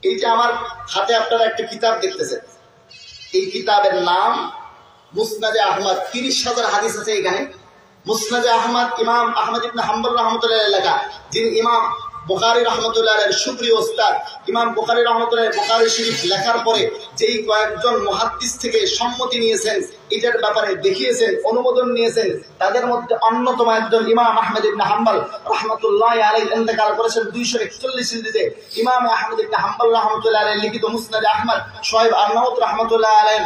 এই যে আমার হাতে আপনারা একটা কিতাব দেখতেছেন, এই কিতাবের নাম মুসনাদে আহমদ। 30,000 হাদিস আছে এখানে। মুসনাদে আহমদ ইমাম আহমদ ইবনে হাম্বল রহমতুল্লাহ লেখা, যিনি ইমাম বুখারী রহমতুল্লাহ এর সুপ্রিয় ওস্তাদ। ইমাম বুখারী রহমতুল্লাহ বুখারী শরীফ লেখার পরে যেই কয়েকজন মুহাদ্দিস থেকে সম্মতি নিয়েছেন, এটার ব্যাপারে দেখিয়েছেন, অনুমোদন নিয়েছেন, তাদের মধ্যে অন্যতম একজন ইমাম আহমদ ইবনে হাম্বল রহমতুল্লাহ আলাইহি ইন্তেকাল করেছেন 241 হিজরিতে। ইমাম আহমদ ইবনে হাম্বল রহমতুল্লাহ আলাইহি লিখিত মুসনাদে আহমদ শোয়েব আরনাউত রহমতুল্লাহ আলাইহি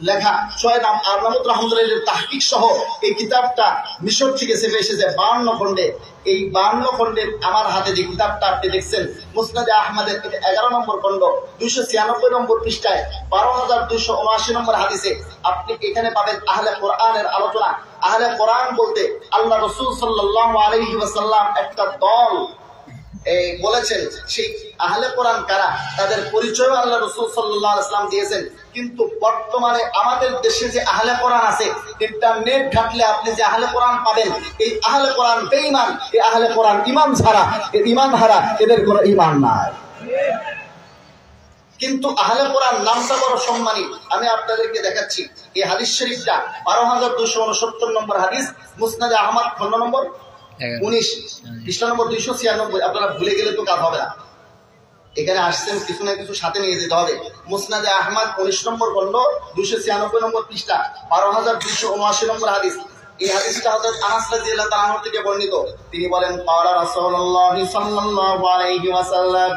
লেখা, শোয়েব আরনাউত রহমতুল্লাহ তাহকিক সহ এই কিতাবটা মিশর থেকে চেপে এসেছে 52 খণ্ডে। এই 52 খণ্ডের আমার হাতে যে কিতাবটা আপনি দেখছেন মুসনাদে আহমদের 11 নম্বর খণ্ড 296 নম্বর পৃষ্ঠায় 12,279 নম্বর হাদিসে আপনি এখানে পাবেন আহলে কোরআনের আলোচনা। আহলে কোরআন বলতে আল্লাহ রাসূল সাল্লাল্লাহু আলাইহি ওয়াসাল্লাম একটা দল বলেছেন। সেই আহলে কোরআন কারা, তাদের পরিচয় আল্লাহ রাসূল সাল্লাল্লাহু আলাইহি ওয়াসাল্লাম দিয়েছেন। কিন্তু বর্তমানে আমাদের দেশে যে আহলে কোরআন আছে, ইন্টারনেট ঘাটলে আপনি যে আহলে কোরআন পাবেন, এই আহলে কোরআন বেঈমান, এই আহলে কোরআন ঈমান ছাড়া, ঈমান হারা, এদের কোনো ঈমান নাই। কিন্তু আহলে কোরআন নামটা বড় সম্মানী। আমি আপনাদেরকে দেখাচ্ছি এই হাদিস শরীফটা 12,269 নম্বর হাদিস, মুসনাদে আহমদ খণ্ড নম্বর 19 পৃষ্ঠা নম্বর 296। আপনারা ভুলে গেলে তো কাজ হবে না, এখানে আসছেন কিছু না কিছু সাথে নিয়ে যেতে হবে। মুসনাদে আহমদ 19 নম্বর খণ্ড 296 নম্বর পৃষ্ঠা 12,279 নম্বর হাদিস। এই হাদিসটা হযরত আনাস রাদিয়াল্লাহু তাআলা আনহু থেকে বর্ণিত। তিনি বলেন, ক্বালা রাসূলুল্লাহ সাল্লাল্লাহু আলাইহি ওয়াসাল্লাম,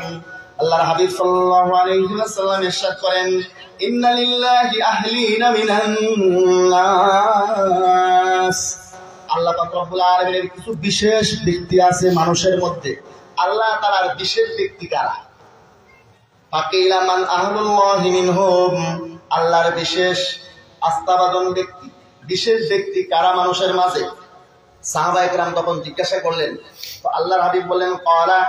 আল্লাহর হাবিব সাল্লাল্লাহু আলাইহি ওয়াসাল্লাম ইরশাদ করেন, ইন্না লিল্লাহি আহলিনা মিনান নাস। আল্লাহ পাক রব্বুল আলামিনের কিছু বিশেষ ব্যক্তি আছে মানুষের মধ্যে। আল্লাহ তাআলার বিশেষ ব্যক্তি কারা? ফাকিলা মান আহলুল্লাহি মিনহুম, আল্লাহর বিশেষ আস্থাভাজন ব্যক্তি, বিশেষ ব্যক্তি কারা মানুষের মাঝে? সাহাবায়ে কেরাম তখন জিজ্ঞাসা করলেন, তো আল্লাহর হাবিব বললেন, ক্বালা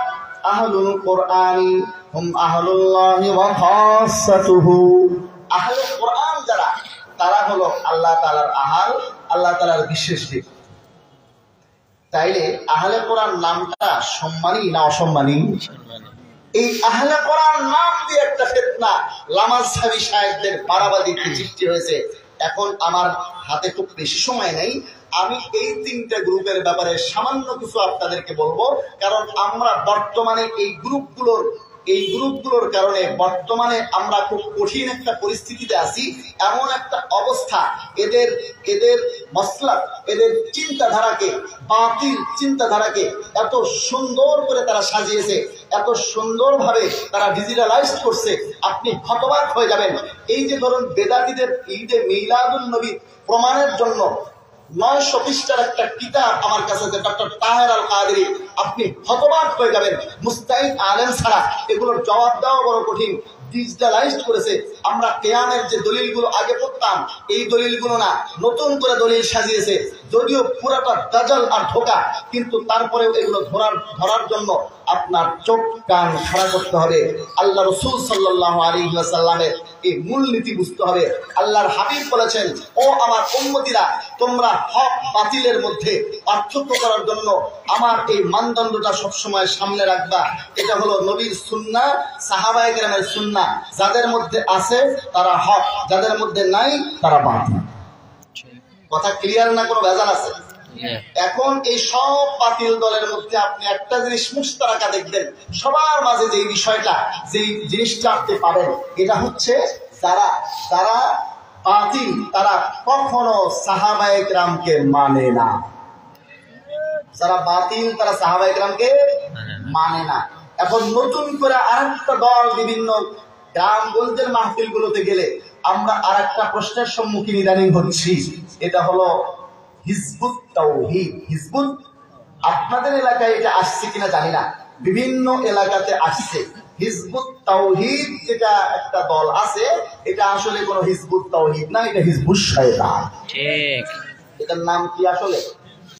আহলুল কোরআনি হুম আহলুল্লাহি ওয়া খাসাতুহু। আহলে কোরআন যারা, তারা হলো আল্লাহ তাআলার আহাল, আল্লাহ তাআলার বিশেষ ব্যক্তি। তাইলে আহলে কোরআন নামটা সম্মানী না অসম্মানী? এই আহলে কোরআন নাম দিয়ে একটা ফিতনা লামাজহাবি শায়েখদের বাড়াবাড়ি সৃষ্টি হয়েছে। এখন আমার হাতে খুব বেশি সময় নেই, আমি এই 3টে গ্রুপের ব্যাপারে সামান্য কিছু আপনাদেরকে বলবো। কারণ আমরা বর্তমানে এই গ্রুপগুলোর কারণে বর্তমানে আমরা খুব কঠিন একটা পরিস্থিতিতে আছি। এমন একটা অবস্থা, এদের মসলাক, এদের চিন্তাধারাকে, বাতিল চিন্তাধারাকে এত সুন্দর করে তারা সাজিয়েছে, এত সুন্দরভাবে তারা ডিজিটালাইজ করছে, আপনি হতবাক হয়ে যাবেন। এই যে ধরুন বেদাতীদের ঈদে মিলাদুন নবী প্রমাণের জন্য 900 পৃষ্ঠার একটা কিতাব আমার কাছে আছে, ডক্টর তাহের আল কাদেরী, আপনি হতবাক হয়ে যাবেন। মুস্তাহিদ আলেম ছাড়া এগুলোর জবাব দেওয়া বড় কঠিন। ডিজিটালাইজড করেছে। আমরা কিয়ামের যে দলিলগুলো আগে পড়তাম, এই দলিলগুলো না, নতুন করে দলিল সাজিয়েছে। যদিও পুরাটা দাজাল আর ধোঁকা, কিন্তু তারপরেও এগুলো ধরার জন্য আপনার চোখ কান খাড়া করতে হবে। আল্লাহ রাসূল সাল্লাল্লাহু আলাইহি ওয়াসাল্লামের এই মূলনীতি বুঝতে হবে। আল্লাহর হাবিব বলেছেন, ও আমার উম্মতিরা, তোমরা হক বাতিলের মধ্যে পার্থক্য করার জন্য আমার এই মানদণ্ডটা সবসময় সামনে রাখবা। এটা হলো নবীর সুন্নাহ, সাহাবায়ে কেরামের সুন্নাহ। যাদের মধ্যে আছে তারা হক, যাদের মধ্যে নাই তারা বাতিল। কথা ক্লিয়ার না? কোনো ভেজাল আছে? এখন এই সব বাতিল দলের মধ্যে আপনি একটা জিনিস মুশতারাকা দেখবেন, সবার মাঝে যে বিষয়টা, যে জিনিসটা আপনি পাবেন, এটা হচ্ছে যারা বাতিল, তারা কখনো সাহাবায়ে কেরামকে মানে না। যারা বাতিল, তারা সাহাবায়ে কেরামকে মানে না। এখন নতুন করে আরেকটা দল বিভিন্ন গ্রামগঞ্জের মাহফিলগুলোতে গেলে আমরা আরেকটা প্রশ্নের সম্মুখীন ইদানিং হচ্ছি, এটা হলো হিজবুত তাওহীদ। হিজবুত, আপনাদের এলাকায় এটা আসছে কিনা জানি না, বিভিন্ন এলাকাতে আসছে। হিজবুত তাওহীদ যেটা একটা দল আছে, এটা আসলে কোনো হিজবুত তাওহীদ না, এটা হিজবুশ শয়তান। ঠিক, এটার নাম কি আসলে?